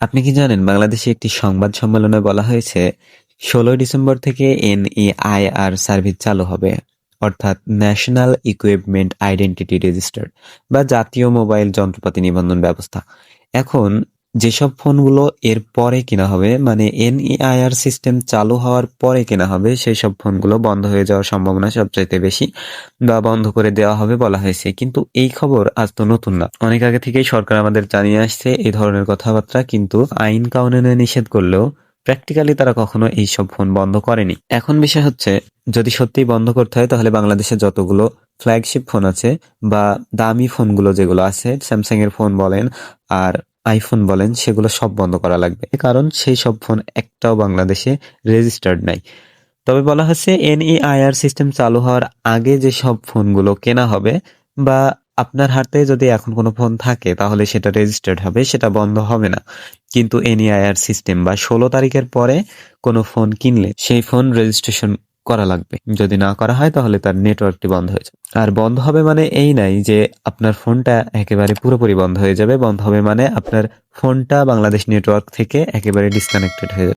আপনি কি জানেন বাংলাদেশে একটি সংবাদ সম্মেলনে বলা হয়েছে 16 ডিসেম্বর থেকে NEIR সার্ভিস চালু হবে, অর্থাৎ ন্যাশনাল ইকুইপমেন্ট আইডেন্টিটি রেজিস্টার বা জাতীয় মোবাইল যন্ত্রপাতি নিবন্ধন ব্যবস্থা। এখন যেসব ফোনগুলো এর পরে কেনা হবে, মানে NEIR সিস্টেম চালু হওয়ার পরে কেনা হবে, সেই সব ফোনগুলো বন্ধ হয়ে যাওয়ার সম্ভাবনা সবচাইতে বেশি বা বন্ধ করে দেওয়া হবে বলা হয়েছে। কিন্তু এই খবর আজ তো নতুন না, অনেক আগে থেকেই সরকার আমাদের জানিয়ে আসছে এই ধরনের কথাবার্তা, কিন্তু আইন কানুনে নিষেধ করলেও প্র্যাকটিক্যালি তারা কখনো এইসব ফোন বন্ধ করেনি। এখন বিষয় হচ্ছে, যদি সত্যিই বন্ধ করতে হয় তাহলে বাংলাদেশে যতগুলো ফ্ল্যাগশিপ ফোন আছে বা দামি ফোনগুলো যেগুলো আছে, স্যামসাং এর ফোন বলেন আর আইফোন বলেন, সেগুলো সব বন্ধ করা লাগবে, কারণ সেই সব ফোন একটাও বাংলাদেশে রেজিস্টার্ড নাই। তবে বলা হচ্ছে NEIR সিস্টেম চালু হওয়ার আগে যে সব ফোনগুলো কেনা হবে বা আপনার হাতে যদি এখন কোনো ফোন থাকে তাহলে সেটা রেজিস্টার্ড হবে, সেটা বন্ধ হবে না। কিন্তু NEIR সিস্টেম বা 16 তারিখের পরে কোনো ফোন কিনলে সেই ফোন রেজিস্ট্রেশন করা লাগবে। যদি না করা হয় তাহলে তার নেটওয়ার্কটি বন্ধ হয়ে যাবে। আর বন্ধ হবে মানে এই নাই যে আপনার ফোনটা একেবারে পুরোপুরি বন্ধ হয়ে যাবে। বন্ধ হবে মানে আপনার ফোনটা বাংলাদেশ নেটওয়ার্ক থেকে একেবারে ডিসকানেক্টেড হয়ে যাবে।